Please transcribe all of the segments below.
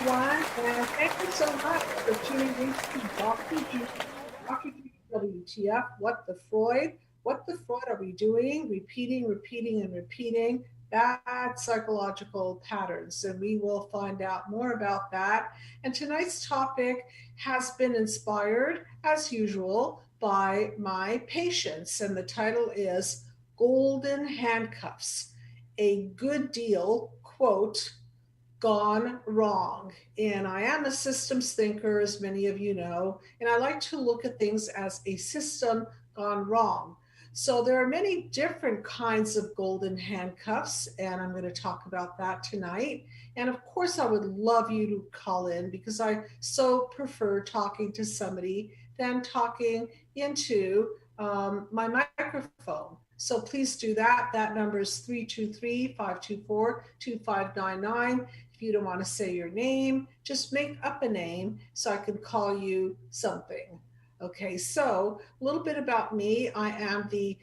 everyone, and thank you so much for tuning in to Dr. G WTF, What the Freud? What the Freud are we doing? Repeating, repeating, and repeating bad psychological patterns. And we will find out more about that. And tonight's topic has been inspired, as usual, by my patients. And the title is Golden Handcuffs, a good deal, quote, gone wrong. And I am a systems thinker, as many of you know, and I like to look at things as a system gone wrong. So there are many different kinds of golden handcuffs, and I'm going to talk about that tonight. And of course, I would love you to call in because I so prefer talking to somebody than talking into my microphone. So please do that. That number is 323-524-2599. If you don't want to say your name, just make up a name so I can call you something. Okay, so a little bit about me. I am the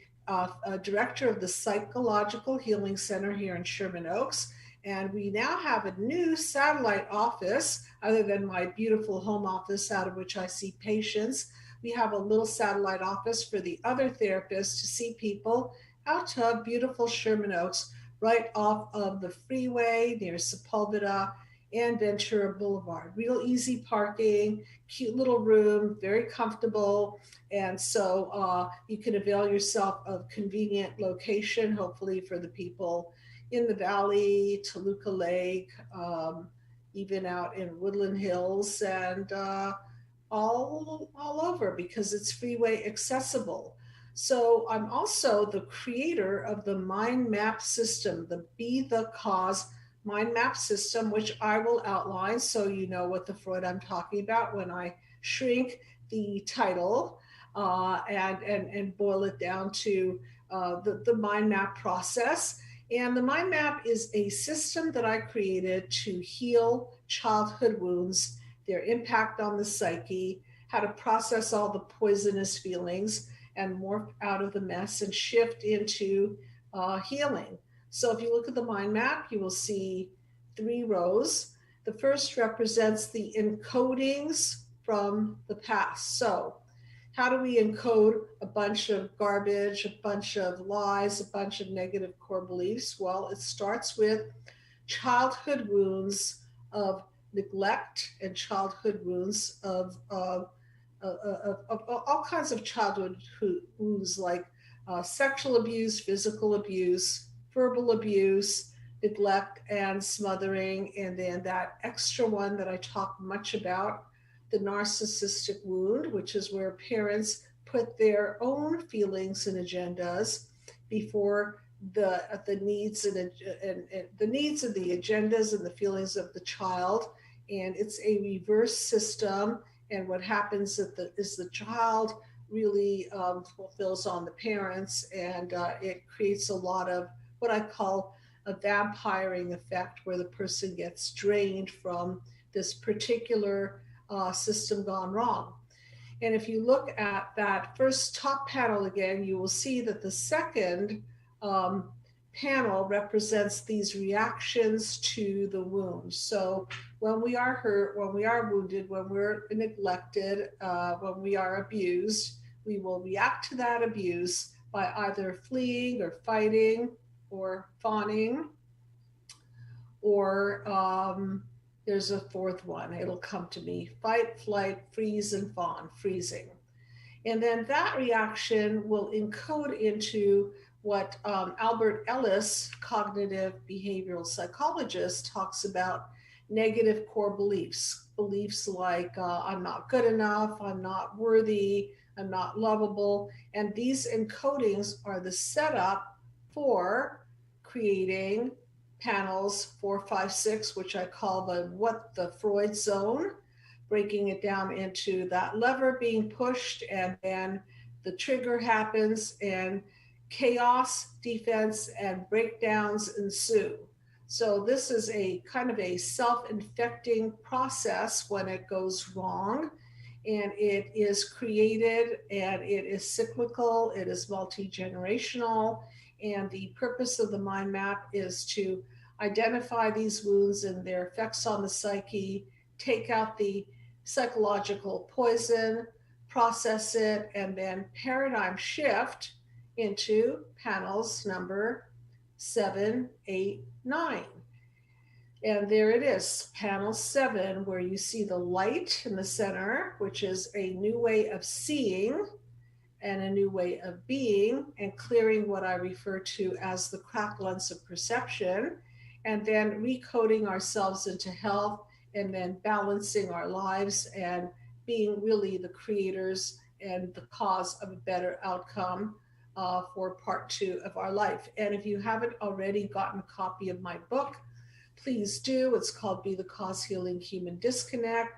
director of the Psychological Healing Center here in Sherman Oaks. And we now have a new satellite office, other than my beautiful home office out of which I see patients. We have a little satellite office for the other therapists to see people out of beautiful Sherman Oaks, right off of the freeway near Sepulveda and Ventura Boulevard. Real easy parking, cute little room, very comfortable. And so you can avail yourself of convenient location, hopefully for the people in the valley, Toluca Lake, even out in Woodland Hills, and all over because it's freeway accessible. So I'm also the creator of the mind map system, the Be the Cause mind map system, which I will outline so you know what the Freud I'm talking about when I shrink the title and boil it down to the mind map process. And the mind map is a system that I created to heal childhood wounds, their impact on the psyche, how to process all the poisonous feelings and morph out of the mess and shift into healing. So if you look at the mind map, you will see three rows. The first represents the encodings from the past. So how do we encode a bunch of garbage, a bunch of lies, a bunch of negative core beliefs? Well, it starts with childhood wounds of neglect and childhood wounds of all kinds of childhood wounds like sexual abuse, physical abuse, verbal abuse, neglect, and smothering. And then that extra one that I talk much about, the narcissistic wound, which is where parents put their own feelings and agendas before the needs and the needs and the agendas and the feelings of the child. And it's a reverse system. And what happens is the child really fulfills on the parents, and it creates a lot of what I call a vampiring effect, where the person gets drained from this particular system gone wrong. And if you look at that first top panel again, you will see that the second um, panel represents these reactions to the wound. So when we are hurt, when we are wounded, when we're neglected, when we are abused, we will react to that abuse by either fleeing or fighting or fawning, or there's a fourth one. It'll come to me: fight, flight, freeze, and fawn, freezing. And then that reaction will encode into what Albert Ellis, cognitive behavioral psychologist, talks about: negative core beliefs. Beliefs like I'm not good enough, I'm not worthy, I'm not lovable. And these encodings are the setup for creating panels 4, 5, 6, which I call the what the Freud zone, breaking it down into that lever being pushed, and then the trigger happens, and chaos, defense, and breakdowns ensue. So this is a kind of a self-infecting process when it goes wrong, and it is created, and it is cyclical, it is multi-generational, and the purpose of the mind map is to identify these wounds and their effects on the psyche, take out the psychological poison, process it, and then paradigm shift into panels number 7, 8, 9. And there it is, panel 7, where you see the light in the center, which is a new way of seeing and a new way of being, and clearing what I refer to as the cracked lens of perception, and then recoding ourselves into health, and then balancing our lives and being really the creators and the cause of a better outcome for part 2 of our life. And if you haven't already gotten a copy of my book, please do. It's called Be the Cause: Healing Human Disconnect.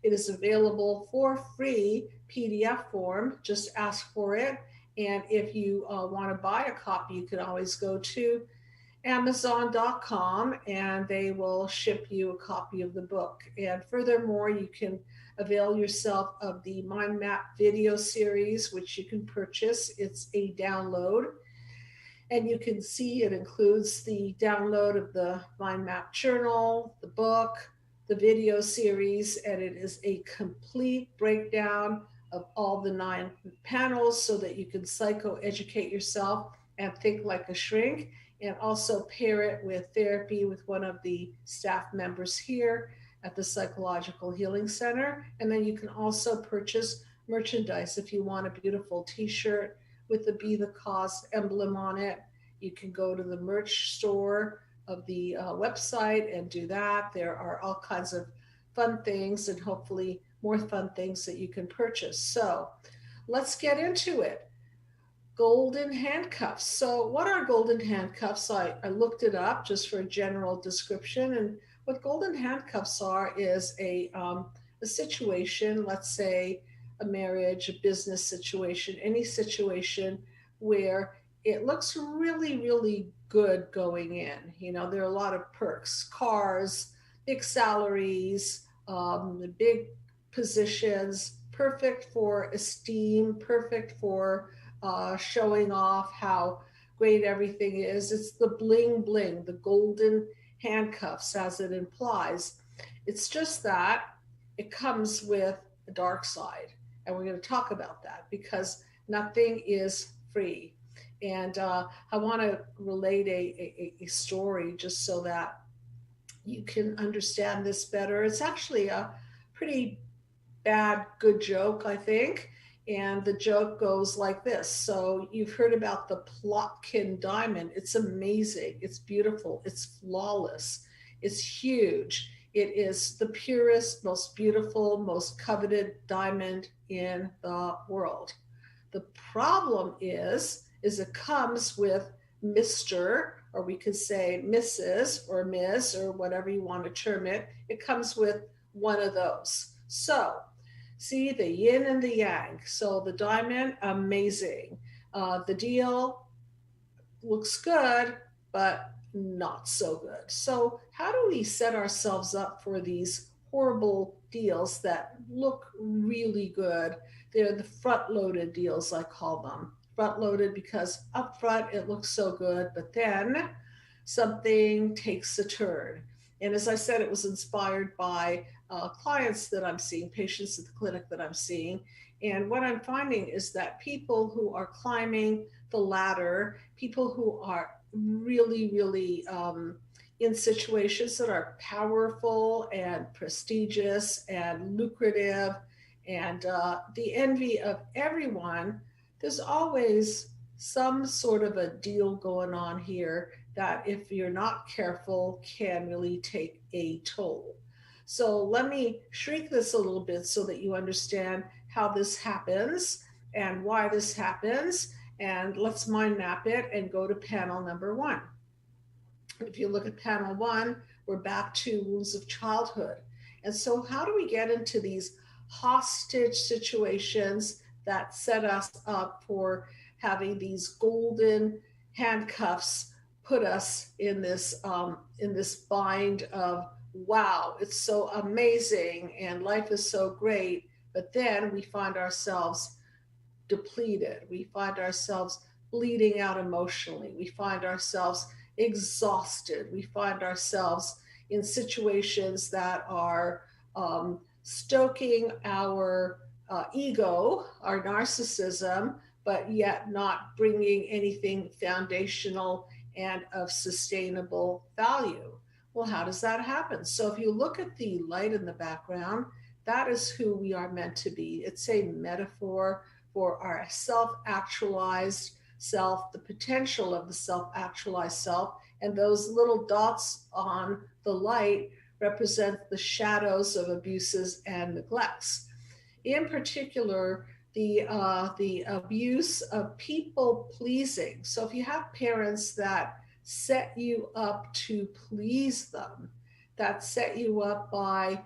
It is available for free PDF form. Just ask for it. And if you want to buy a copy, you can always go to Amazon.com and they will ship you a copy of the book. And furthermore, you can avail yourself of the Mind Map video series, which you can purchase. It's a download. And you can see it includes the download of the Mind Map journal, the book, the video series, and it is a complete breakdown of all the 9 panels so that you can psychoeducate yourself and think like a shrink, and also pair it with therapy with one of the staff members here at the Psychological Healing Center. And then you can also purchase merchandise. If you want a beautiful t-shirt with the Be the Cause emblem on it, you can go to the merch store of the website and do that. There are all kinds of fun things and hopefully more fun things that you can purchase. So let's get into it. Golden handcuffs. So what are golden handcuffs? I looked it up just for a general description. And what golden handcuffs are is a situation, let's say a marriage, a business situation, any situation where it looks really, really good going in. You know, there are a lot of perks, cars, big salaries, big positions, perfect for esteem, perfect for showing off how great everything is. It's the bling bling, the golden handcuffs, as it implies. It's just that it comes with a dark side. And we're going to talk about that because nothing is free. And I want to relate a story just so that you can understand this better. It's actually a pretty bad, good joke, I think. And the joke goes like this. So you've heard about the Plotkin diamond. It's amazing. It's beautiful. It's flawless. It's huge. It is the purest, most beautiful, most coveted diamond in the world. The problem is it comes with Mr., or we could say Mrs. or Ms. or whatever you want to term it. It comes with one of those. So see the yin and the yang. So the diamond, amazing. The deal looks good, but not so good. So how do we set ourselves up for these horrible deals that look really good? They're the front-loaded deals, I call them. Front-loaded because up front it looks so good, but then something takes a turn. And as I said, it was inspired by clients that I'm seeing, patients at the clinic that I'm seeing. And what I'm finding is that people who are climbing the ladder, people who are really, really in situations that are powerful and prestigious and lucrative and the envy of everyone, there's always some sort of a deal going on here that, if you're not careful, can really take a toll. So let me shrink this a little bit so that you understand how this happens and why this happens. And let's mind map it and go to panel number 1. If you look at panel 1, we're back to wounds of childhood. And so how do we get into these hostage situations that set us up for having these golden handcuffs put us in this bind of, wow, it's so amazing and life is so great, but then we find ourselves depleted. We find ourselves bleeding out emotionally. We find ourselves exhausted. We find ourselves in situations that are stoking our ego, our narcissism, but yet not bringing anything foundational and of sustainable value. Well, how does that happen? So, if you look at the light in the background, that is who we are meant to be. It's a metaphor for our self actualized self, the potential of the self actualized self, and those little dots on the light represent the shadows of abuses and neglects. In particular, the abuse of people pleasing. So if you have parents that set you up to please them, that set you up by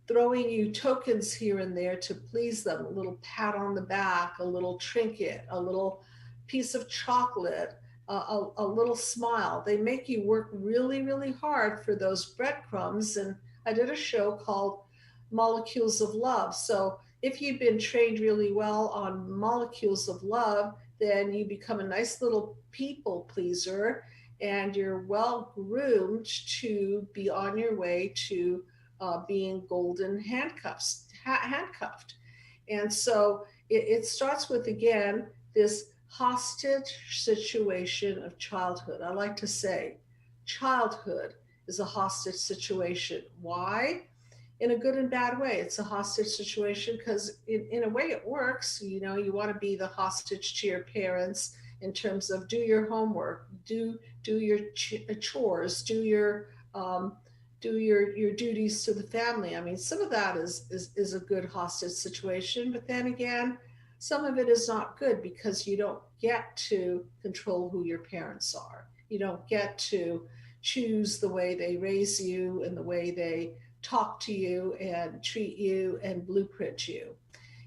throwing you tokens here and there to please them, a little pat on the back, a little trinket, a little piece of chocolate, a little smile. They make you work really, really hard for those breadcrumbs. And I did a show called Molecules of Love. So if you've been trained really well on molecules of love, then you become a nice little people pleaser and you're well groomed to be on your way to being golden handcuffed. And so it starts with, again, this hostage situation of childhood. I like to say childhood is a hostage situation. Why? In a good and bad way. It's a hostage situation because, in a way, it works. You know, you want to be the hostage to your parents in terms of do your homework, do your chores, do your duties to the family. I mean, some of that is a good hostage situation, but then again, some of it is not good because you don't get to control who your parents are. You don't get to choose the way they raise you and the way they talk to you and treat you and blueprint you.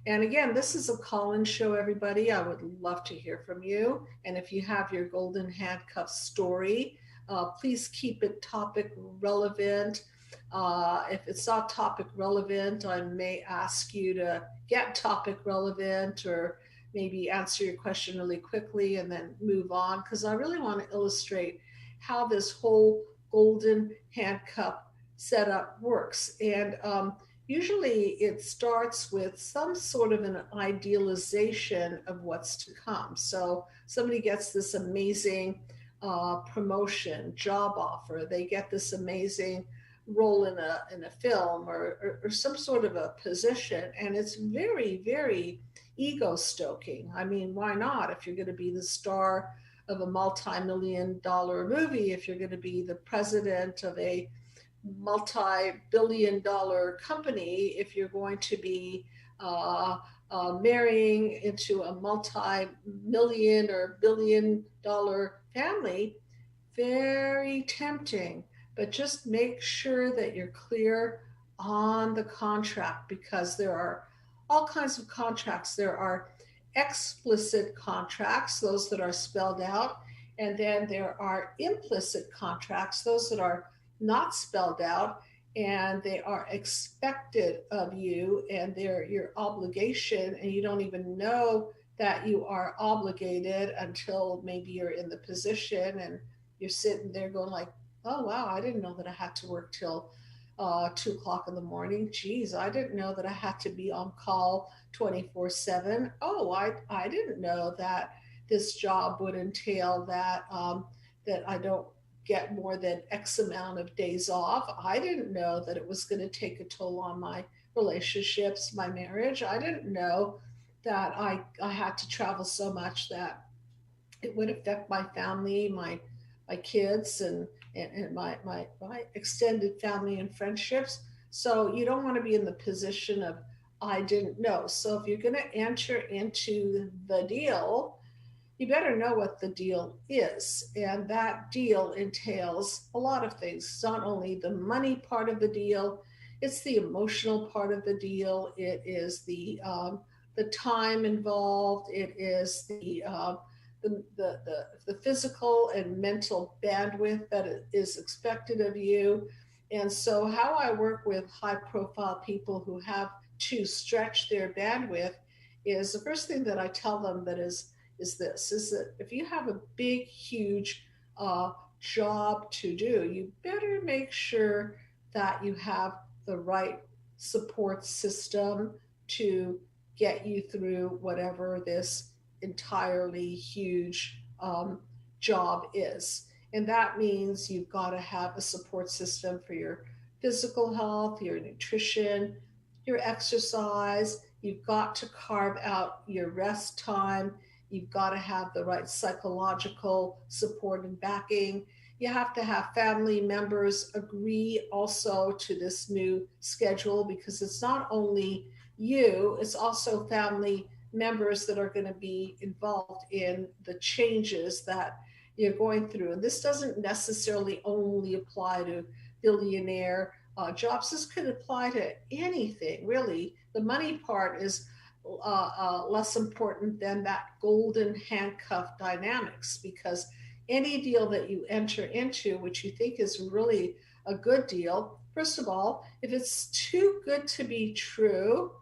And again, this is a call-in show, everybody. I would love to hear from you. And if you have your golden handcuff story, please keep it topic relevant. If it's not topic relevant, I may ask you to get topic relevant or maybe answer your question really quickly and then move on because I really want to illustrate how this whole golden handcuff setup works. And usually it starts with some sort of an idealization of what's to come. So somebody gets this amazing promotion, job offer, they get this amazing role in a film or some sort of a position, and it's very, very ego stoking. I mean, why not? If you're going to be the star of a multi-million-dollar movie, if you're going to be the president of a multi-billion-dollar company, if you're going to be marrying into a multi-million or billion-dollar family, very tempting. But just make sure that you're clear on the contract because there are all kinds of contracts. There are explicit contracts, those that are spelled out, and then there are implicit contracts, those that are not spelled out, and they are expected of you, and they're your obligation, and you don't even know that you are obligated until maybe you're in the position and you're sitting there going like, oh wow, I didn't know that I had to work till 2 o'clock in the morning. Geez, I didn't know that I had to be on call 24/7. Oh, I didn't know that this job would entail that I don't get more than X amount of days off. I didn't know that it was going to take a toll on my relationships, my marriage. I didn't know that I had to travel so much that it would affect my family, my kids, and my extended family and friendships. So you don't want to be in the position of I didn't know. So if you're going to enter into the deal, you better know what the deal is. And that deal entails a lot of things. It's not only the money part of the deal, it's the emotional part of the deal. It is the time involved. It is the physical and mental bandwidth that is expected of you. And so, how I work with high profile people who have to stretch their bandwidth is the first thing that I tell them that is that if you have a big, huge job to do, you better make sure that you have the right support system to get you through whatever this entirely huge job is. And that means you've got to have a support system for your physical health, your nutrition, your exercise. You've got to carve out your rest time. You've got to have the right psychological support and backing. You have to have family members agree also to this new schedule, because it's not only you, it's also family members that are going to be involved in the changes that you're going through. And this doesn't necessarily only apply to billionaire jobs. This could apply to anything, really. The money part is less important than that golden handcuff dynamics, because any deal that you enter into, which you think is really a good deal, first of all, if it's too good to be true,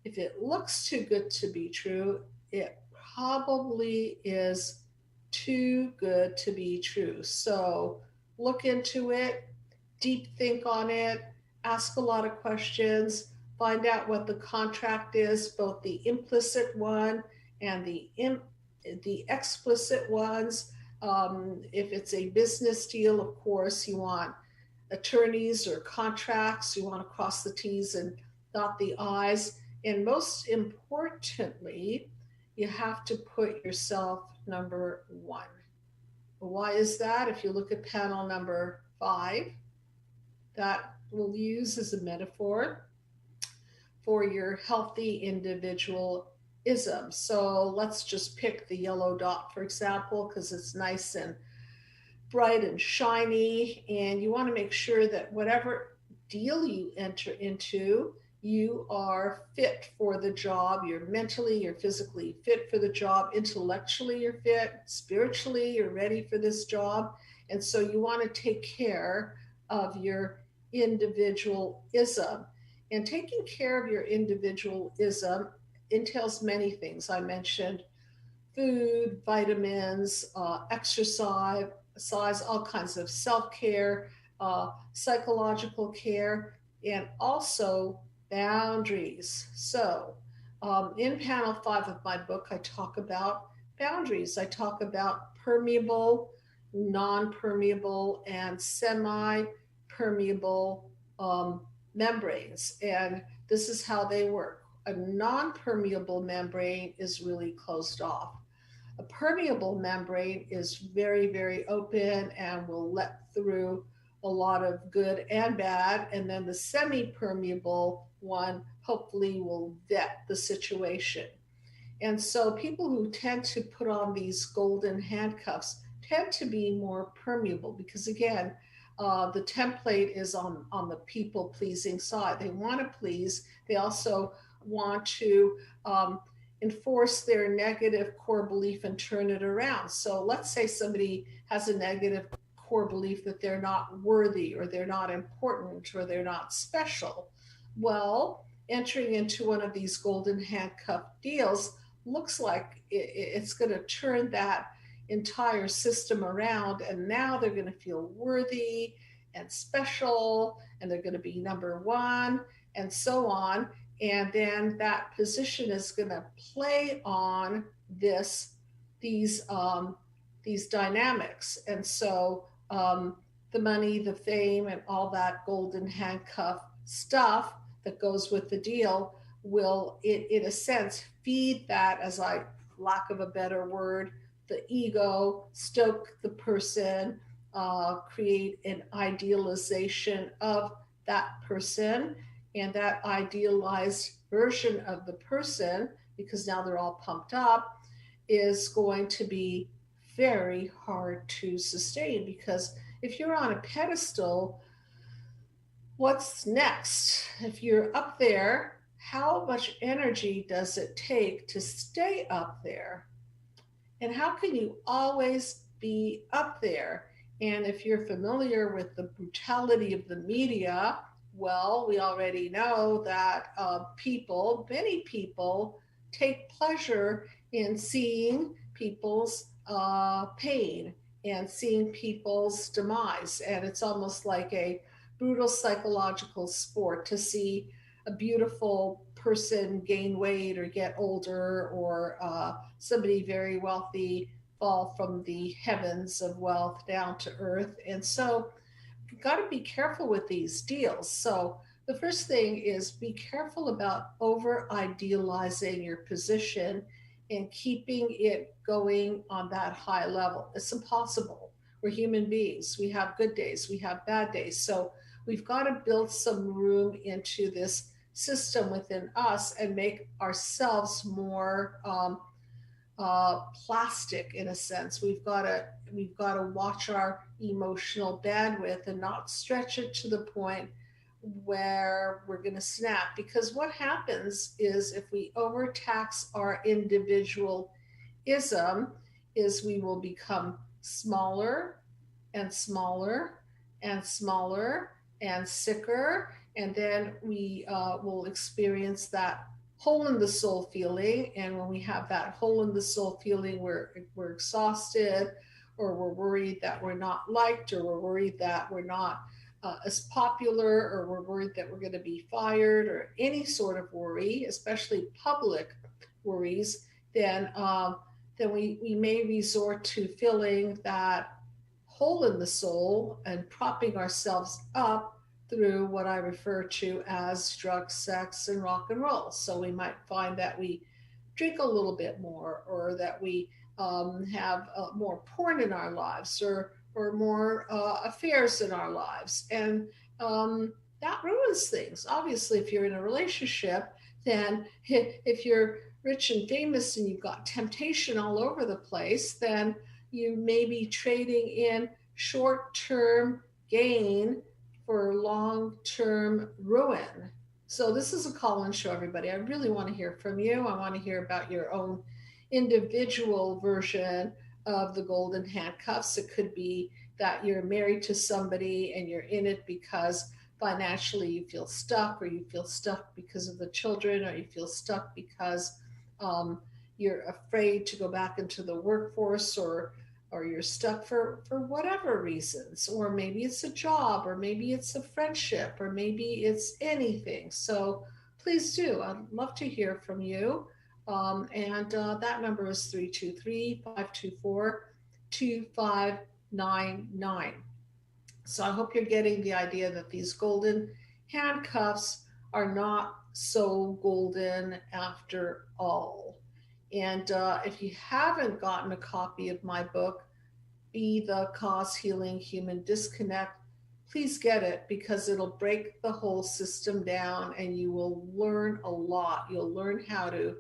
if it looks too good to be true, it probably is too good to be true. So look into it, deep think on it, ask a lot of questions, find out what the contract is, both the implicit one and the explicit ones. If it's a business deal, of course, you want attorneys or contracts. You want to cross the T's and dot the I's. And most importantly, you have to put yourself number one. Why is that? If you look at panel number 5, that we'll use as a metaphor for your healthy individualism. So let's just pick the yellow dot, for example, because it's nice and bright and shiny. And you want to make sure that whatever deal you enter into, you are fit for the job. You're mentally, you're physically fit for the job. Intellectually, you're fit. Spiritually, you're ready for this job. And so you want to take care of your individualism. And taking care of your individualism entails many things. I mentioned food, vitamins, exercise, all kinds of self-care, psychological care, and also boundaries. So in panel 5 of my book, I talk about boundaries. I talk about permeable, non-permeable, and semi-permeable membranes. And this is how they work. A non-permeable membrane is really closed off. A permeable membrane is very, very open and will let through a lot of good and bad. And then the semi-permeable one hopefully will vet the situation. And so people who tend to put on these golden handcuffs tend to be more permeable, because again, the template is on the people pleasing side. They want to please. They also want to enforce their negative core belief and turn it around. So let's say somebody has a negative core belief that they're not worthy, or they're not important, or they're not special. Well, entering into one of these golden handcuff deals looks like it's going to turn that entire system around, and now they're going to feel worthy and special, and they're going to be number one, and so on. And then that position is going to play on these dynamics. And so the money, the fame, and all that golden handcuff stuff that goes with the deal will, in a sense, feed that, as I lack of a better word, the ego, stoke the person, create an idealization of that person. And that idealized version of the person, because now they're all pumped up, is going to be very hard to sustain. Because if you're on a pedestal, what's next? If you're up there, how much energy does it take to stay up there? And how can you always be up there? And if you're familiar with the brutality of the media, well, we already know that many people, take pleasure in seeing people's pain and seeing people's demise. And it's almost like a brutal psychological sport to see a beautiful person gain weight or get older, or somebody very wealthy fall from the heavens of wealth down to earth. And so you've got to be careful with these deals. So the first thing is be careful about over idealizing your position and keeping it going on that high level. It's impossible. We're human beings. We have good days, we have bad days. So we've got to build some room into this system within us and make ourselves more plastic in a sense. We've got to watch our emotional bandwidth and not stretch it to the point where we're going to snap. Because what happens is if we overtax our individualism, is we will become smaller and smaller and smaller and sicker, and then we will experience that hole in the soul feeling. And when we have that hole in the soul feeling, we're exhausted, or we're worried that we're not liked, or we're worried that we're not as popular, or we're worried that we're going to be fired, or any sort of worry, especially public worries, then we may resort to filling that hole in the soul and propping ourselves up through what I refer to as drugs, sex, and rock and roll. So we might find that we drink a little bit more, or that we have more porn in our lives, or more affairs in our lives, and that ruins things. Obviously, if you're in a relationship, then if you're rich and famous and you've got temptation all over the place, then you may be trading in short-term gain for long-term ruin. So this is a call-in show, everybody. I really want to hear from you. I want to hear about your own individual version of the golden handcuffs. It could be that you're married to somebody and you're in it because financially you feel stuck, or you feel stuck because of the children, or you feel stuck because um, you're afraid to go back into the workforce, or you're stuck for whatever reasons, or maybe it's a job, or maybe it's a friendship, or maybe it's anything. So please do. I'd love to hear from you. And that number is 323-524-2599. So I hope you're getting the idea that these golden handcuffs are not so golden after all. And if you haven't gotten a copy of my book, Be the Cause Healing Human Disconnect, please get it, because it'll break the whole system down and you will learn a lot. You'll learn how to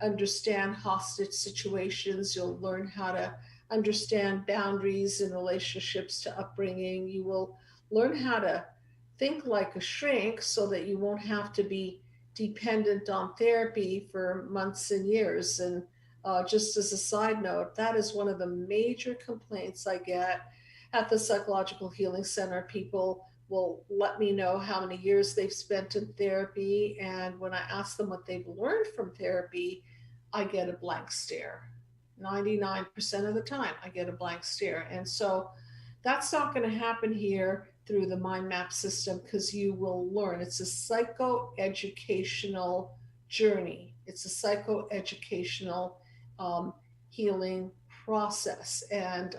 understand hostage situations. You'll learn how to understand boundaries in relationships to upbringing. You will learn how to think like a shrink so that you won't have to be dependent on therapy for months and years. And just as a side note, that is one of the major complaints I get at the Psychological Healing Center. People will let me know how many years they've spent in therapy. And when I ask them what they've learned from therapy, I get a blank stare. 99% of the time, I get a blank stare. And so that's not going to happen here through the mind map system, because you will learn. It's a psychoeducational journey, it's a psychoeducational healing process. And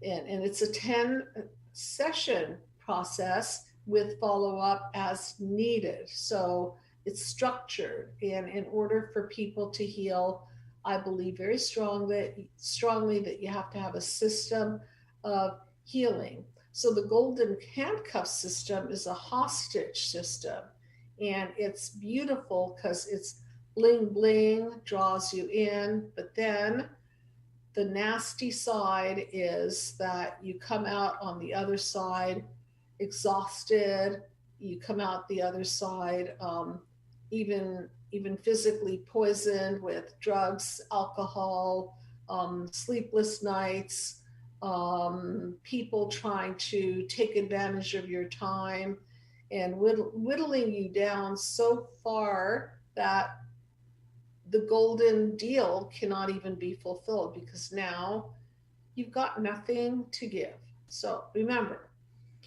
it's a 10 session process with follow up as needed. So it's structured. And in order for people to heal, I believe very strongly that you have to have a system of healing. So the golden handcuff system is a hostage system. And it's beautiful because it's bling bling, draws you in, but then the nasty side is that you come out on the other side exhausted. You come out the other side even physically poisoned with drugs, alcohol, sleepless nights, people trying to take advantage of your time and whittling you down so far that the golden deal cannot even be fulfilled, because now you've got nothing to give. So remember,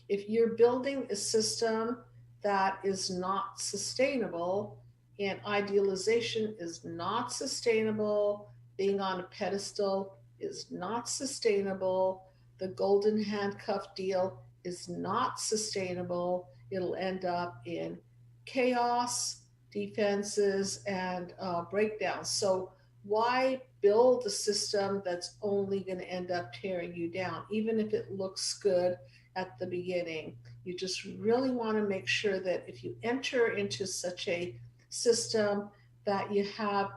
If you're building a system that is not sustainable, and idealization is not sustainable, being on a pedestal is not sustainable, the golden handcuff deal is not sustainable. It'll end up in chaos, defenses, and breakdowns. So, why build a system that's only going to end up tearing you down, even if it looks good at the beginning? You just really want to make sure that if you enter into such a system, that you have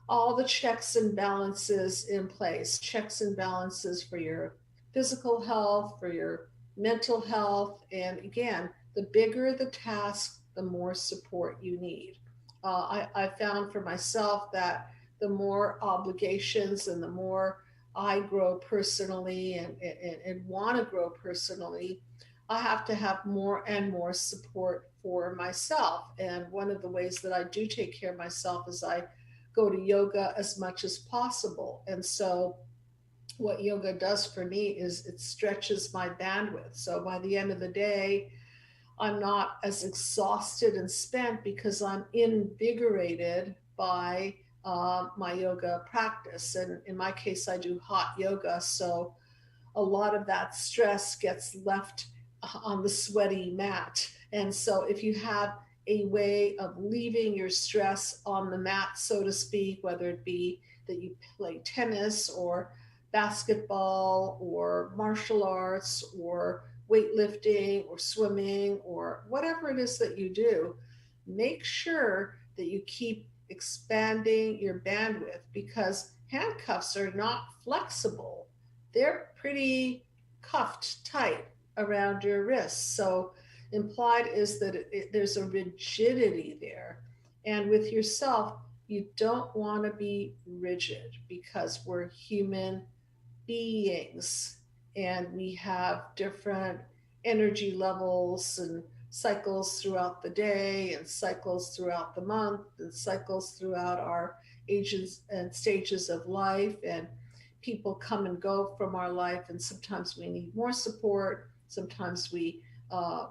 all the checks and balances in place, checks and balances for your physical health, for your mental health. And again, the bigger the task, the more support you need. I found for myself that the more obligations and the more I grow personally and want to grow personally, I have to have more and more support for myself. And one of the ways that I do take care of myself is I go to yoga as much as possible. And so, what yoga does for me is it stretches my bandwidth. So, by the end of the day, I'm not as exhausted and spent because I'm invigorated by my yoga practice. And in my case, I do hot yoga. So, a lot of that stress gets left on the sweaty mat. And so, if you have a way of leaving your stress on the mat, so to speak, whether it be that you play tennis or basketball or martial arts or weightlifting or swimming or whatever it is that you do, make sure that you keep expanding your bandwidth, because handcuffs are not flexible. They're pretty cuffed tight around your wrists. So implied is that there's a rigidity there. And with yourself, you don't want to be rigid because we're human beings and we have different energy levels and cycles throughout the day and cycles throughout the month and cycles throughout our ages and stages of life. And people come and go from our life, and sometimes we need more support, sometimes we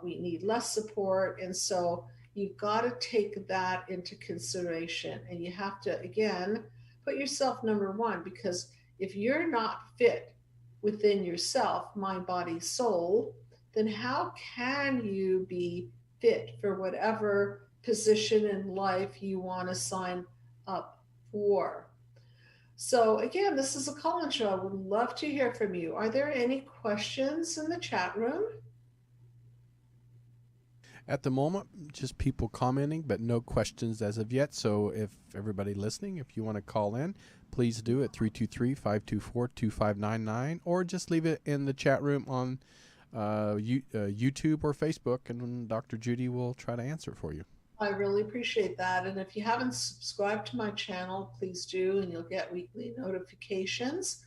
need less support. And so you've got to take that into consideration, and you have to again put yourself number one, because if you're not fit within yourself, mind, body, soul, then how can you be fit for whatever position in life you want to sign up for? So, again, this is a call-in show. I would love to hear from you. Are there any questions in the chat room? At the moment, just people commenting, but no questions as of yet. So if everybody listening, if you want to call in, please do at 323-524-2599, or just leave it in the chat room on YouTube or Facebook, and Dr. Judy will try to answer it for you. I really appreciate that. And if you haven't subscribed to my channel, please do, and you'll get weekly notifications.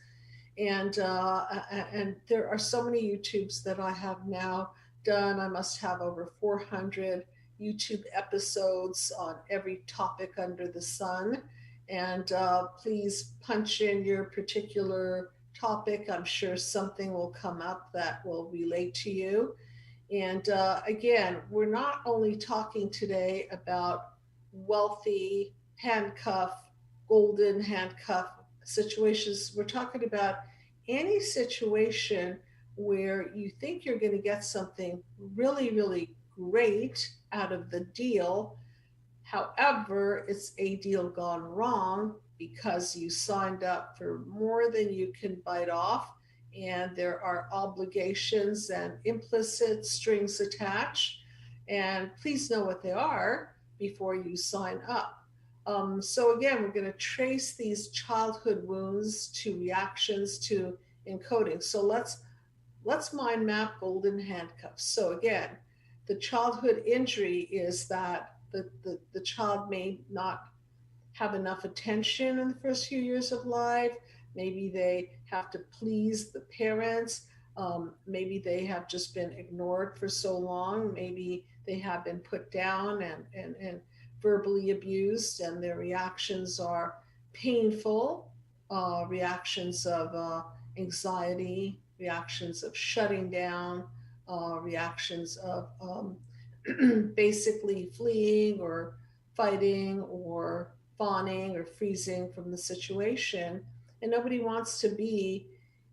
And there are so many YouTubes that I have now done. I must have over 400 YouTube episodes on every topic under the sun. And please punch in your particular topic. I'm sure something will come up that will relate to you. And again, we're not only talking today about wealthy handcuff, golden handcuff situations, we're talking about any situation where you think you're going to get something really, really great out of the deal. However, it's a deal gone wrong because you signed up for more than you can bite off, and there are obligations and implicit strings attached. And please know what they are before you sign up. So, again, we're going to trace these childhood wounds to reactions to encoding. So, let's mind map golden handcuffs. So, again, the childhood injury is that the child may not have enough attention in the first few years of life. Maybe they have to please the parents. Maybe they have just been ignored for so long. Maybe they have been put down and verbally abused, and their reactions are painful, reactions of anxiety, reactions of shutting down, reactions of basically fleeing or fighting or fawning or freezing from the situation. And nobody wants to be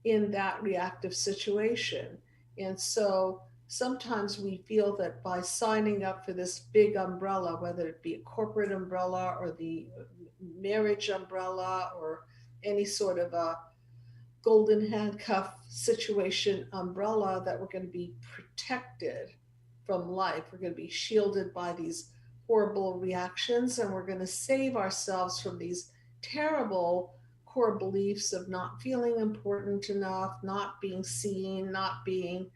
in that reactive situation. And so sometimes we feel that by signing up for this big umbrella, whether it be a corporate umbrella or the marriage umbrella or any sort of a golden handcuff situation umbrella, that we're going to be protected from life. We're going to be shielded by these horrible reactions, and we're going to save ourselves from these terrible core beliefs of not feeling important enough, not being seen, not being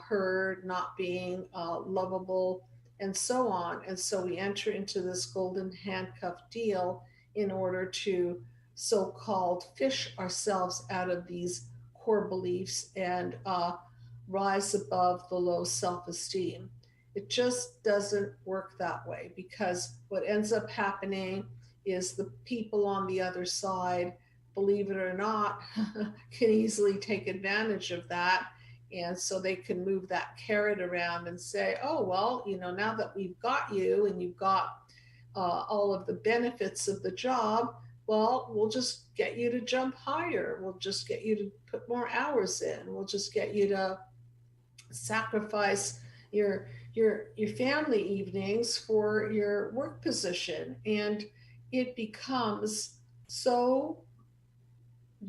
heard, not being lovable, and so on. And so we enter into this golden handcuff deal in order to so called fish ourselves out of these core beliefs and rise above the low self esteem. It just doesn't work that way, because what ends up happening is the people on the other side, believe it or not, can easily take advantage of that. And so they can move that carrot around and say, oh, well, now that we've got you and you've got all of the benefits of the job, well, we'll just get you to jump higher. We'll just get you to put more hours in. We'll just get you to sacrifice your family evenings for your work position. And it becomes so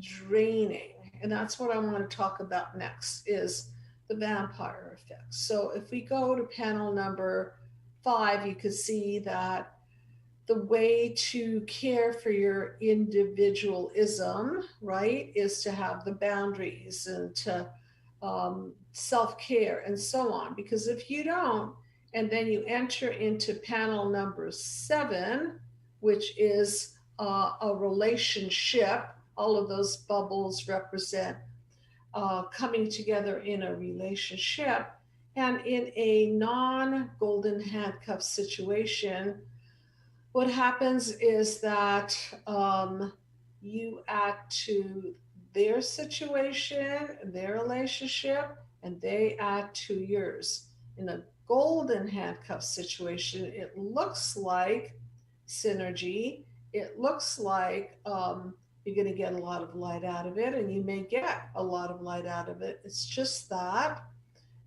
draining. And that's what I want to talk about next, is the vampire effect. So if we go to panel number 5, you can see that the way to care for your individualism, right, is to have the boundaries and to self care and so on. Because if you don't, and then you enter into panel number 7, which is a relationship, all of those bubbles represent coming together in a relationship. And in a non golden handcuff situation, what happens is that you add to their situation, their relationship, and they add to yours. In a golden handcuff situation, it looks like synergy. It looks like you're going to get a lot of light out of it, and you may get a lot of light out of it. It's just that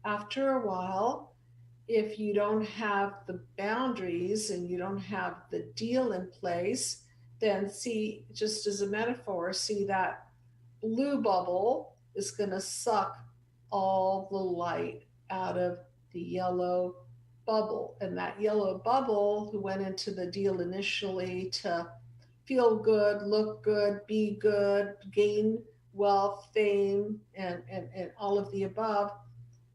after a while, if you don't have the boundaries and you don't have the deal in place, then see, just as a metaphor, see that blue bubble is going to suck all the light out of the yellow bubble. And that yellow bubble, who went into the deal initially to feel good, look good, be good, gain wealth, fame, and all of the above,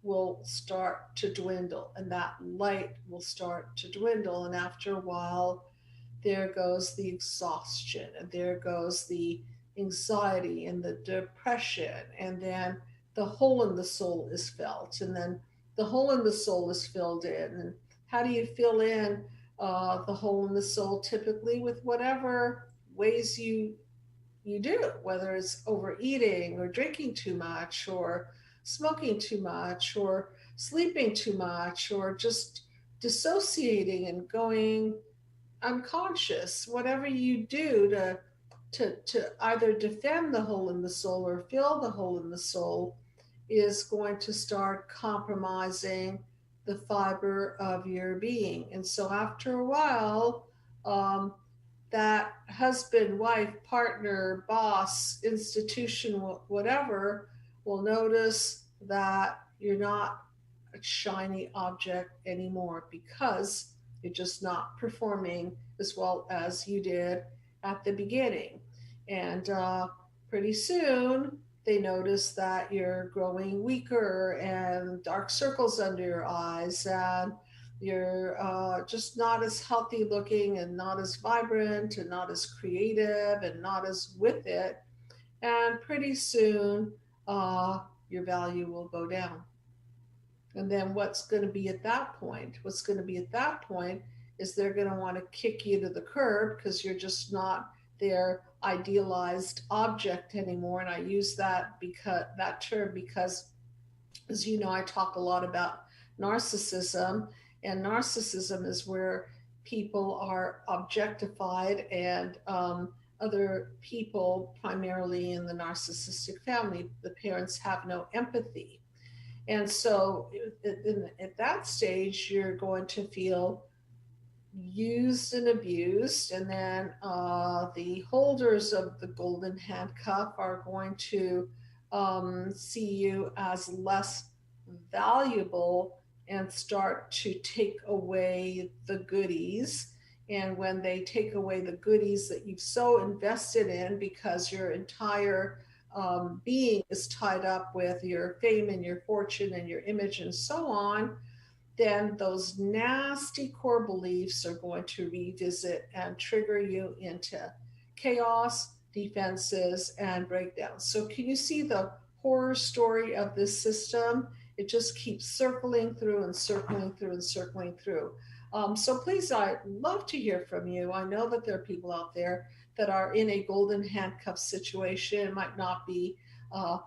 will start to dwindle, and that light will start to dwindle. And after a while, there goes the exhaustion, and there goes the anxiety and the depression, and then the hole in the soul is felt, and then the hole in the soul is filled in. And how do you fill in the hole in the soul? Typically with whatever ways you do, whether it's overeating or drinking too much or smoking too much or sleeping too much or just dissociating and going unconscious. Whatever you do to either defend the hole in the soul or fill the hole in the soul is going to start compromising the fiber of your being. And so after a while, that husband, wife, partner, boss, institution, whatever, will notice that you're not a shiny object anymore, because you're just not performing as well as you did at the beginning. And pretty soon, they notice that you're growing weaker and dark circles under your eyes, and you're just not as healthy looking and not as vibrant and not as creative and not as with it. And pretty soon, your value will go down. And then what's going to be at that point? What's going to be at that point is they're going to want to kick you to the curb, because you're just not their idealized object anymore. And I use that term because As you know, I talk a lot about narcissism, and narcissism is where people are objectified, and other people, primarily in the narcissistic family, the parents have no empathy. And so at that stage, you're going to feel used and abused. And then the holders of the golden handcuff are going to see you as less valuable and start to take away the goodies. And when they take away the goodies that you've so invested in, because your entire being is tied up with your fame and your fortune and your image and so on, then those nasty core beliefs are going to revisit and trigger you into chaos, defenses, and breakdowns. So, can you see the horror story of this system? It just keeps circling through and circling through and circling through. So, please, I'd love to hear from you. I know that there are people out there that are in a golden handcuff situation. It might not be uh,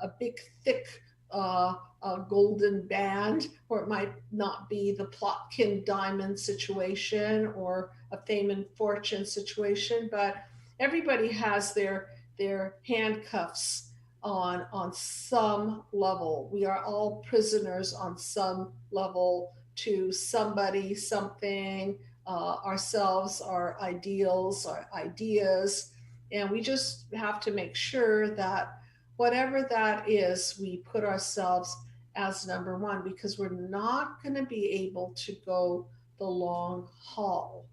a big, thick a golden band, or it might not be the Plotkin diamond situation or a fame and fortune situation, but everybody has their handcuffs on some level. We are all prisoners on some level to somebody, something, ourselves, our ideals, our ideas, and we just have to make sure that whatever that is, we put ourselves as number one, because we're not going to be able to go the long haul.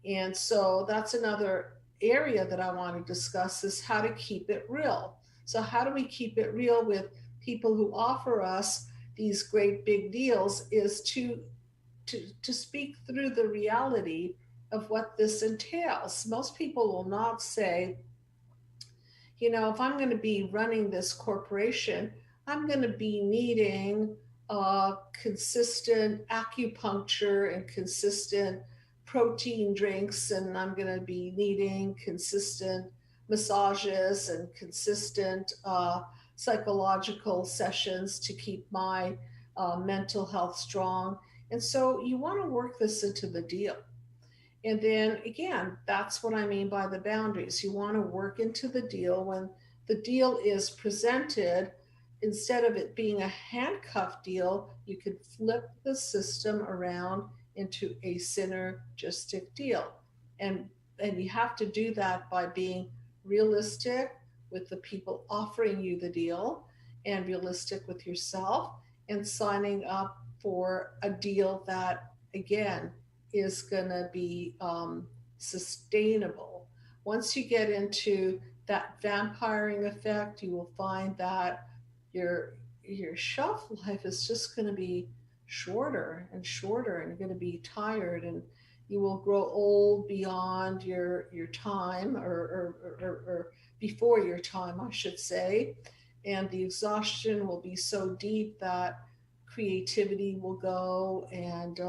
And so that's another area that I want to discuss, is how to keep it real. So how do we keep it real with people who offer us these great big deals, is to speak through the reality of what this entails. Most people will not say, if I'm going to be running this corporation, I'm going to be needing consistent acupuncture and consistent protein drinks, and I'm going to be needing consistent massages and consistent psychological sessions to keep my mental health strong. And so you want to work this into the deal. And then again, that's what I mean by the boundaries. You want to work into the deal when the deal is presented. Instead of it being a handcuff deal, you could flip the system around into a synergistic deal. And and you have to do that by being realistic with the people offering you the deal, and realistic with yourself, and signing up for a deal that, again, is going to be sustainable. Once you get into that vampiring effect, you will find that your your shelf life is just going to be shorter and shorter, and you're going to be tired, and you will grow old beyond your time, or before your time, I should say. And the exhaustion will be so deep that creativity will go, and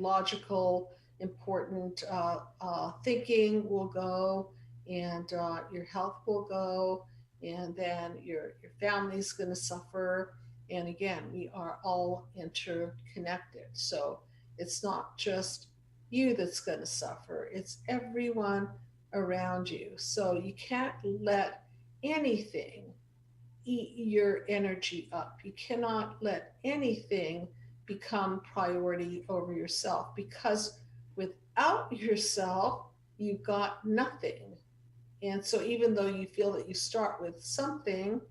logical, important thinking will go, and your health will go, and then your family's going to suffer. And again, we are all interconnected. So it's not just you that's going to suffer, it's everyone around you. So you can't let anything eat your energy up. You cannot let anything become priority over yourself, because without yourself, you've got nothing. And so, even though you feel that you start with something,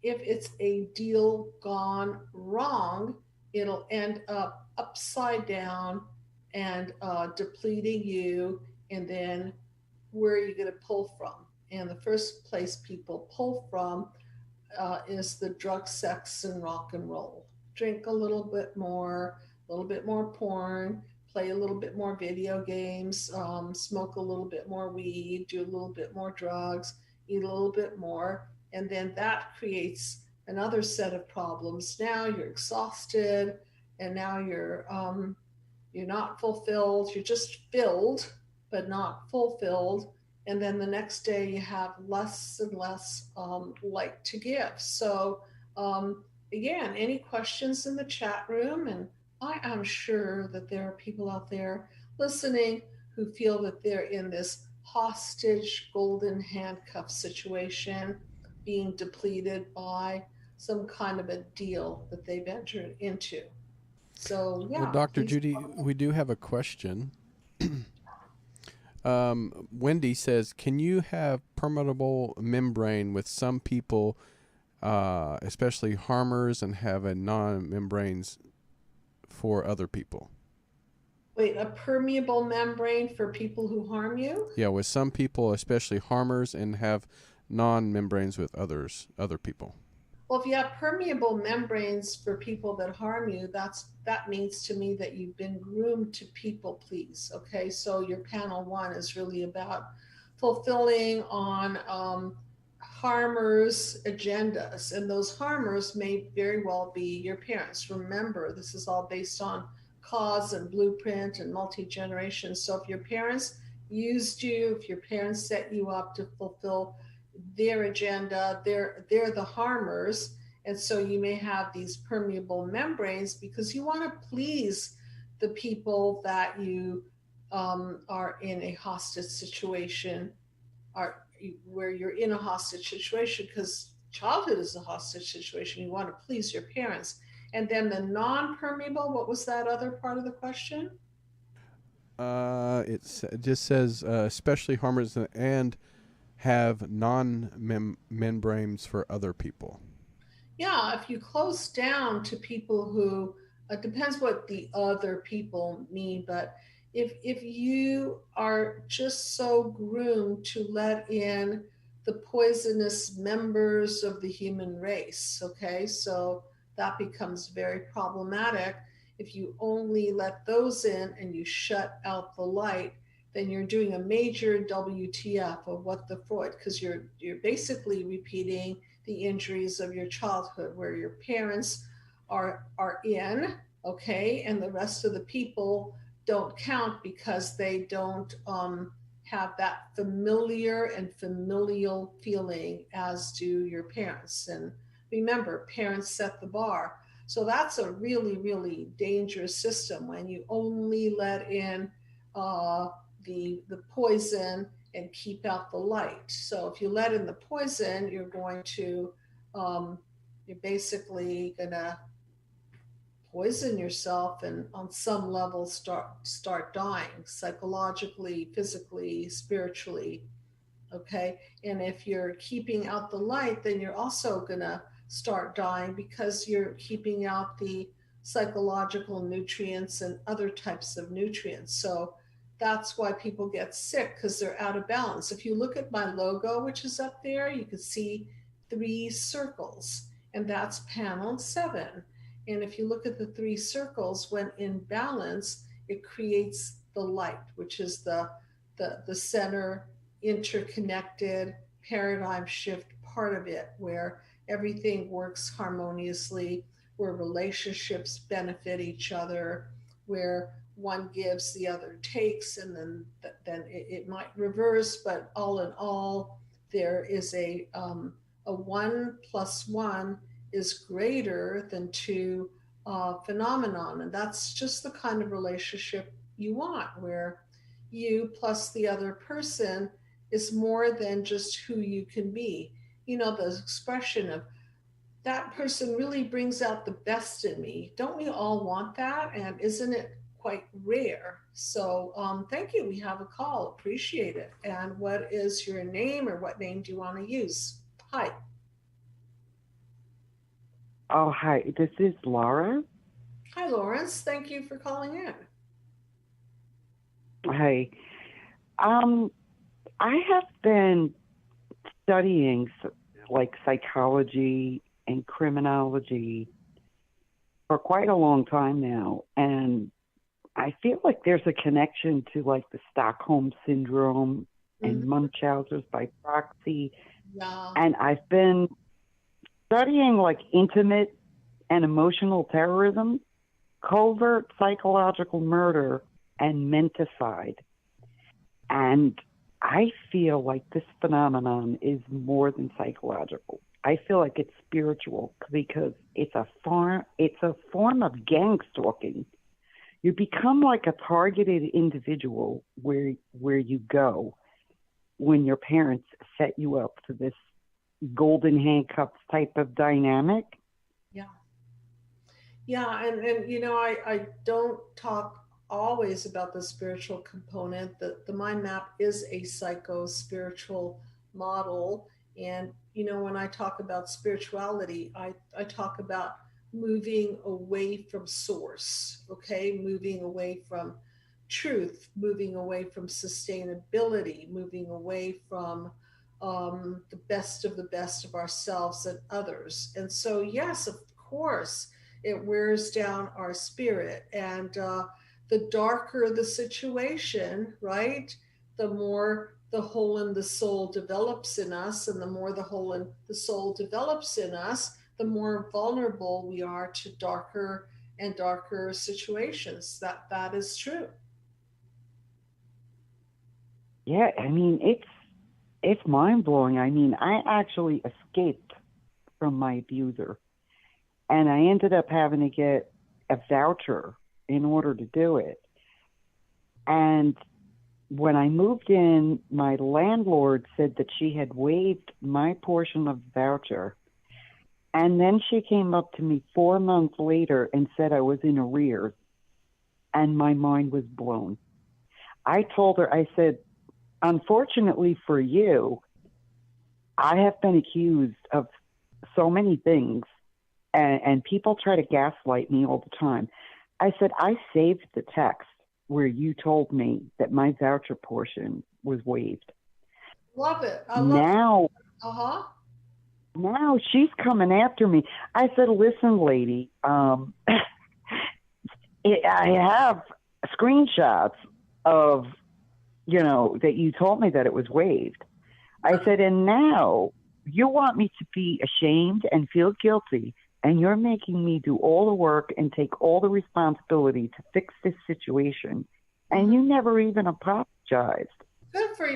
if it's a deal gone wrong, it'll end up upside down and depleting you. And then, where are you going to pull from? And the first place people pull from is the drug, sex, and rock and roll. Drink a little bit more porn, play a little bit more video games, smoke a little bit more weed, do a little bit more drugs, eat a little bit more, and then that creates another set of problems. Now you're exhausted, and now you're not fulfilled. You're just filled, but not fulfilled. And then the next day you have less and less light to give. So Again, any questions in the chat room? And I am sure that there are people out there listening who feel that they're in this hostage golden handcuff situation, being depleted by some kind of a deal that they've entered into. So, Well, yeah, Dr. please. Judy, we do have a question. Wendy says, can you have permeable membrane with some people, especially harmers, and have a non-membranes for other people? Wait, a permeable membrane for people who harm you? Yeah, with some people, especially harmers, and have non-membranes with other people. Well, if you have permeable membranes for people that harm you, that means to me that you've been groomed to people please. Okay, so your panel one is really about fulfilling on harmers' agendas, and those harmers may very well be your parents. Remember, this is all based on cause and blueprint and multi generations. So if your parents used you, if your parents set you up to fulfill their agenda, they're the harmers, and so you may have these permeable membranes because you want to please the people that you are in a hostage situation, are where you're in a hostage situation, because childhood is a hostage situation. You want to please your parents. And then the non-permeable, what was that other part of the question? It just says, especially harmers and have non-membranes for other people. Yeah, if you close down to people who, depends what the other people mean, but if you are just so groomed to let in the poisonous members of the human race, okay, so that becomes very problematic. If you only let those in and you shut out the light, then you're doing a major WTF of what the Freud, because you're basically repeating the injuries of your childhood where your parents are in, okay, and the rest of the people don't count because they don't have that familiar and familial feeling as do your parents. And remember, parents set the bar. So that's a really, really dangerous system when you only let in uh, the poison and keep out the light. So if you let in the poison, um, you're basically gonna poison yourself and on some level start dying psychologically, physically, spiritually. Okay, and if you're keeping out the light, then you're also gonna start dying because you're keeping out the psychological nutrients and other types of nutrients. So that's why people get sick, because they're out of balance. If you look at my logo, which is up there, you can see three circles, and that's panel 7. And if you look at the three circles, when in balance, it creates the light, which is the center interconnected paradigm shift part of it, where everything works harmoniously, where relationships benefit each other, where one gives, the other takes, and then it might reverse. But all in all, there is a 1 plus 1 is greater than 2 phenomenon, and that's just the kind of relationship you want, where you plus the other person is more than just who you can be. You know, the expression of that person really brings out the best in me. Don't we all want that? And isn't it quite rare? So, thank you. We have a call. Appreciate it. And what is your name, or what name do you want to use? Hi. Oh, hi. This is Laura. Hi, Lawrence. Thank you for calling in. Hi. Um, I have been studying like psychology and criminology for quite a long time now, and I feel like there's a connection to like the Stockholm syndrome and Mm-hmm. Munchausen's by proxy, Yeah. and I've been studying like intimate and emotional terrorism, covert psychological murder, and menticide. And I feel like this phenomenon is more than psychological. I feel like it's spiritual because it's a form of gang stalking. You become like a targeted individual where you go when your parents set you up for this golden handcuffs type of dynamic. Yeah. Yeah, and I don't talk always about the spiritual component. The mind map is a psycho spiritual model. And when I talk about spirituality, I talk about moving away from source, okay? Moving away from truth, moving away from sustainability, moving away from the best of ourselves and others. And so, yes, of course, it wears down our spirit. And the darker the situation, right, the more the hole in the soul develops in us. And the more the hole in the soul develops in us, the more vulnerable we are to darker and darker situations. That is true. Yeah, I mean it's mind blowing. I mean, I actually escaped from my abuser, and I ended up having to get a voucher in order to do it. And when I moved in, my landlord said that she had waived my portion of the voucher. And then she came up to me 4 months later and said I was in arrears. And my mind was blown. I told her, I said, unfortunately for you, I have been accused of so many things, and people try to gaslight me all the time. I said, I saved the text where you told me that my voucher portion was waived. Love it. I love it. Now, Uh-huh. now she's coming after me. I said, listen, lady, I have screenshots of, that you told me that it was waived. I said, and now you want me to be ashamed and feel guilty, and you're making me do all the work and take all the responsibility to fix this situation, and you never even apologized. Good for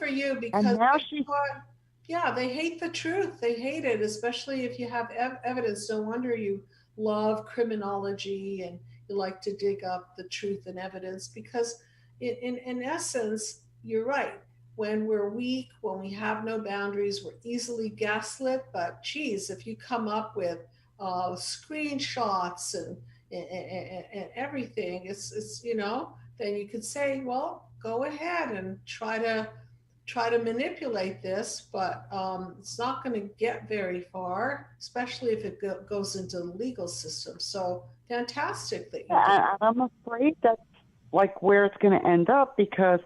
you, And because now you she's know what? Yeah, they hate the truth. They hate it, especially if you have evidence. No wonder you love criminology and you like to dig up the truth and evidence, because in essence, you're right. When we're weak, when we have no boundaries, we're easily gaslit. But geez, if you come up with screenshots and everything, it's then you could say, well, go ahead and try to manipulate this, but it's not going to get very far, especially if it goes into the legal system. So fantastic that you did. I'm afraid that's like where it's going to end up, because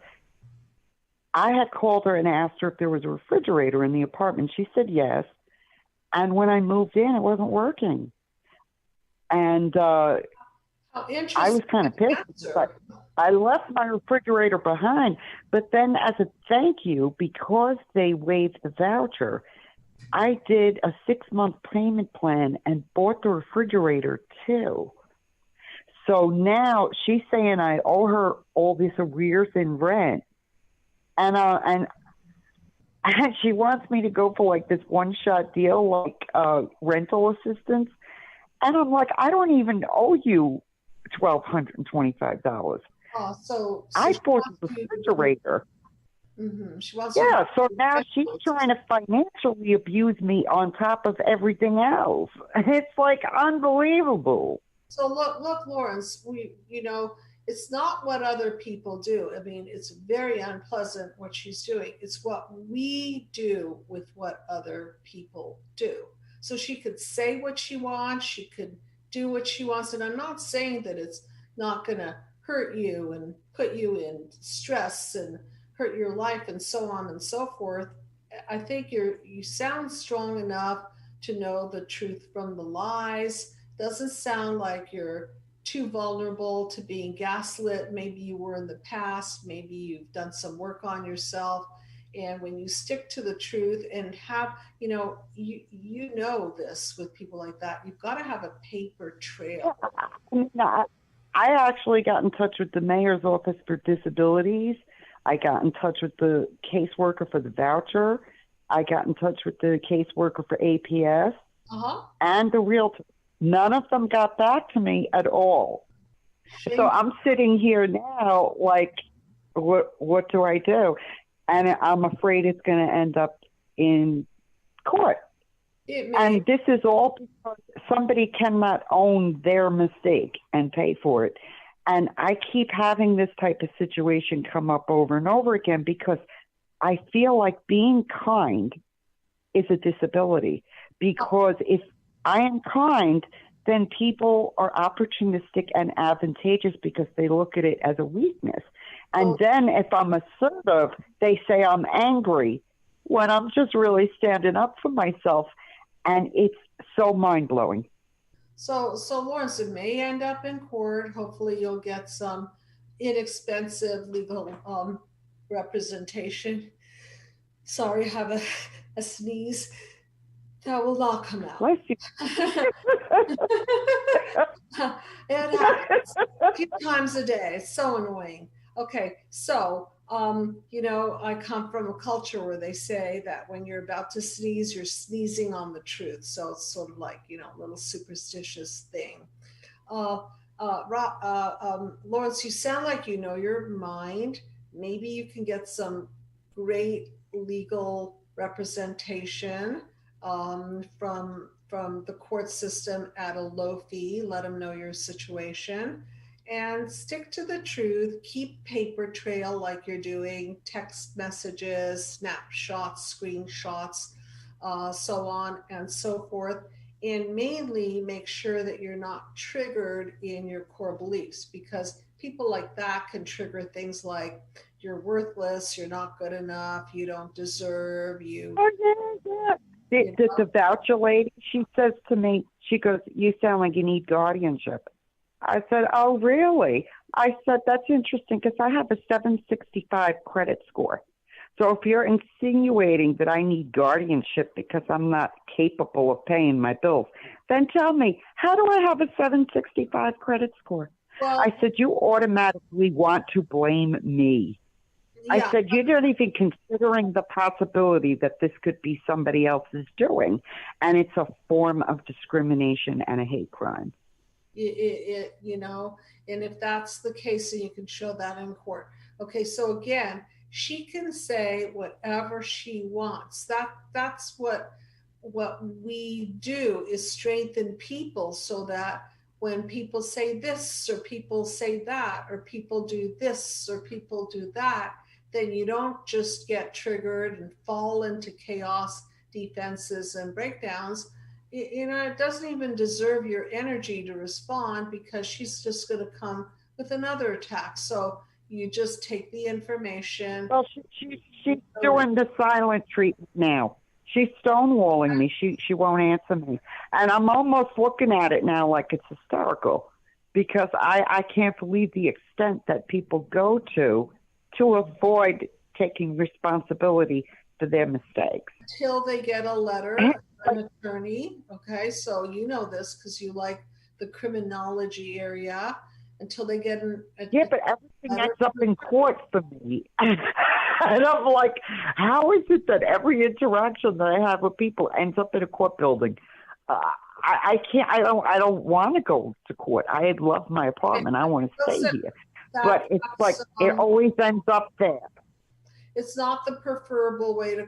I had called her and asked her if there was a refrigerator in the apartment. She said yes. And when I moved in, it wasn't working. And How I was interesting kind of pissed. answer. But I left my refrigerator behind. But then, as a thank you, because they waived the voucher, I did a 6-month payment plan and bought the refrigerator too. So now she's saying I owe her all this arrears in rent, and she wants me to go for like this one-shot deal, like rental assistance. And I'm like, I don't even owe you $1,225. So I she bought wants the you to refrigerator. she wants you to Yeah, so now she's trying to financially abuse me on top of everything else. It's like unbelievable. So look, Lawrence, it's not what other people do. I mean, it's very unpleasant what she's doing. It's what we do with what other people do. So she could say what she wants, she could do what she wants, and I'm not saying that it's not going to hurt you and put you in stress and hurt your life and so on and so forth. I think you sound strong enough to know the truth from the lies. Doesn't sound like you're too vulnerable to being gaslit. Maybe you were in the past, maybe you've done some work on yourself. And when you stick to the truth and have, you know this with people like that, you've got to have a paper trail. I actually got in touch with the mayor's office for disabilities. I got in touch with the caseworker for the voucher. I got in touch with the caseworker for APS and the realtor. None of them got back to me at all. Shame. So I'm sitting here now like, what do I do? And I'm afraid it's going to end up in court. And this is all because somebody cannot own their mistake and pay for it. And I keep having this type of situation come up over and over again because I feel like being kind is a disability. Because if I am kind, then people are opportunistic and advantageous because they look at it as a weakness. And then if I'm assertive, they say I'm angry when I'm just really standing up for myself. And it's so mind-blowing. So Lawrence, it may end up in court. Hopefully you'll get some inexpensive legal representation. Sorry, I have a sneeze. That will not come out. Bless you. It happens a few times a day. It's so annoying. Okay, so I come from a culture where they say that when you're about to sneeze, you're sneezing on the truth. So it's sort of like, a little superstitious thing. Lawrence, you sound like you know your mind. Maybe you can get some great legal representation from the court system at a low fee. Let them know your situation. And stick to the truth, keep paper trail like you're doing, text messages, snapshots, screenshots, so on and so forth. And mainly make sure that you're not triggered in your core beliefs, because people like that can trigger things like you're worthless, you're not good enough, you don't deserve, you. Oh, yeah. The voucher lady, she says to me, she goes, "You sound like you need guardianship." I said, "Oh, really?" I said, "That's interesting because I have a 765 credit score. So if you're insinuating that I need guardianship because I'm not capable of paying my bills, then tell me, how do I have a 765 credit score?" Well, I said, "You automatically want to blame me." Yeah. I said, "You're not even considering the possibility that this could be somebody else's doing, and it's a form of discrimination and a hate crime." And if that's the case, then you can show that in court. Okay, so again, she can say whatever she wants. That's what we do, is strengthen people so that when people say this or people say that or people do this or people do that, then you don't just get triggered and fall into chaos, defenses, and breakdowns. It doesn't even deserve your energy to respond, because she's just going to come with another attack. So you just take the information. Well, she's doing the silent treatment now. She's stonewalling me. She won't answer me. And I'm almost looking at it now like it's hysterical, because I can't believe the extent that people go to avoid taking responsibility for their mistakes. Until they get a letter, an attorney, okay? So you know this because you like the criminology area. Until they get yeah, but everything ends up in court for me. And I'm like, how is it that every interaction that I have with people ends up in a court building? I can't. I don't want to go to court. I love my apartment. I want to stay here. But it's like it always ends up there. It's not the preferable way to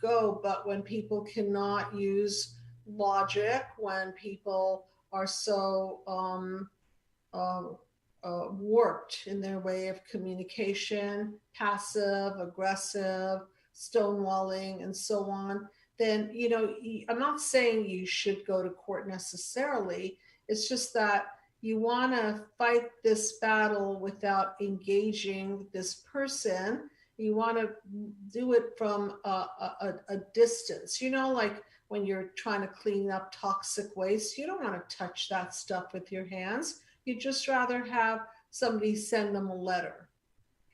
go, but when people cannot use logic, when people are so warped in their way of communication, passive, aggressive, stonewalling, and so on, then, I'm not saying you should go to court necessarily. It's just that you want to fight this battle without engaging this person. You want to do it from a distance, like when you're trying to clean up toxic waste, you don't want to touch that stuff with your hands. You'd just rather have somebody send them a letter,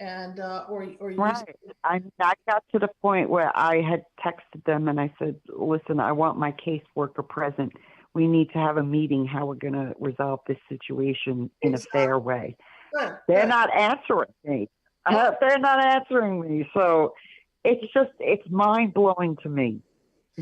and or right. I got to the point where I had texted them and I said, "Listen, I want my caseworker present. We need to have a meeting how we're going to resolve this situation in a fair way." They're not answering me. They're not answering me. So it's mind blowing to me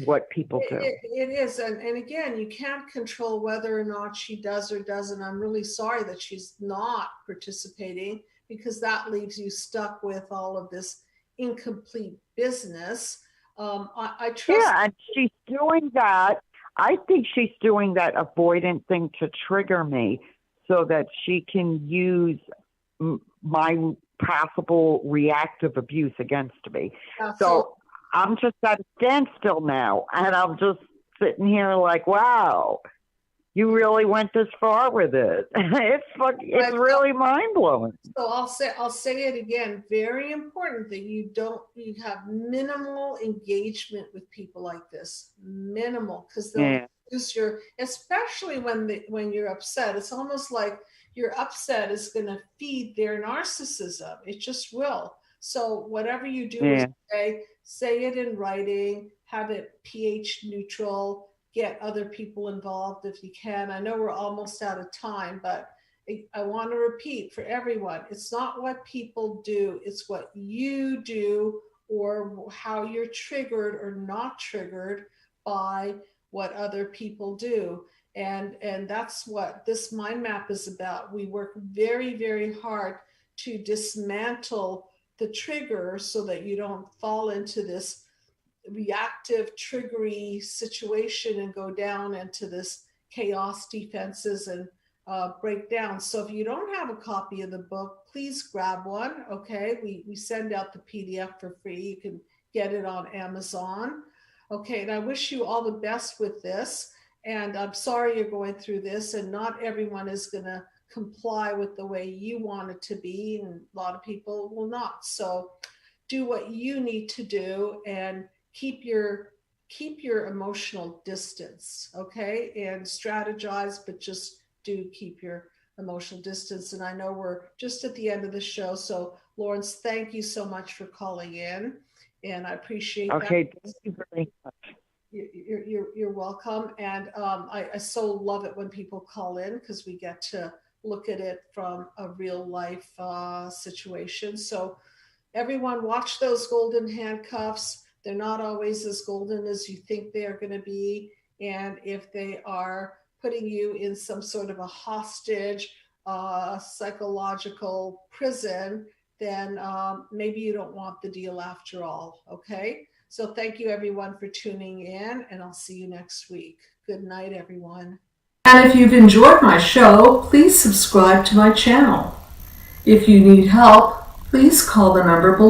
what people do. It is. And again, you can't control whether or not she does or doesn't. I'm really sorry that she's not participating, because that leaves you stuck with all of this incomplete business. I trust. Yeah, and she's doing that. I think she's doing that avoidant thing to trigger me so that she can use my possible reactive abuse against me. So I'm just at a standstill now, and I'm just sitting here like, wow, you really went this far with it. It's really mind blowing. So I'll say it again. Very important that you have minimal engagement with people like this. Minimal, because they'll use especially when you're upset. It's almost like your upset is going to feed their narcissism. It just will. So whatever you do is say it in writing, have it pH neutral, get other people involved if you can. I know we're almost out of time, but I want to repeat for everyone, it's not what people do, it's what you do, or how you're triggered or not triggered by what other people do. And that's what this mind map is about. We work very, very hard to dismantle the trigger so that you don't fall into this reactive, triggery situation and go down into this chaos defenses and break down. So if you don't have a copy of the book, please grab one. Okay, we send out the PDF for free. You can get it on Amazon. Okay, and I wish you all the best with this. And I'm sorry you're going through this, and not everyone is going to comply with the way you want it to be, and a lot of people will not. So do what you need to do and keep your emotional distance, okay? And strategize, but just do keep your emotional distance. And I know we're just at the end of the show, so Lawrence, thank you so much for calling in, and I appreciate that. Okay, thank you very much. You're welcome. And I so love it when people call in, because we get to look at it from a real life situation. So everyone, watch those golden handcuffs. They're not always as golden as you think they are going to be. And if they are putting you in some sort of a hostage psychological prison, then maybe you don't want the deal after all. Okay. So thank you everyone for tuning in, and I'll see you next week. Good night, everyone. And if you've enjoyed my show, please subscribe to my channel. If you need help, please call the number below.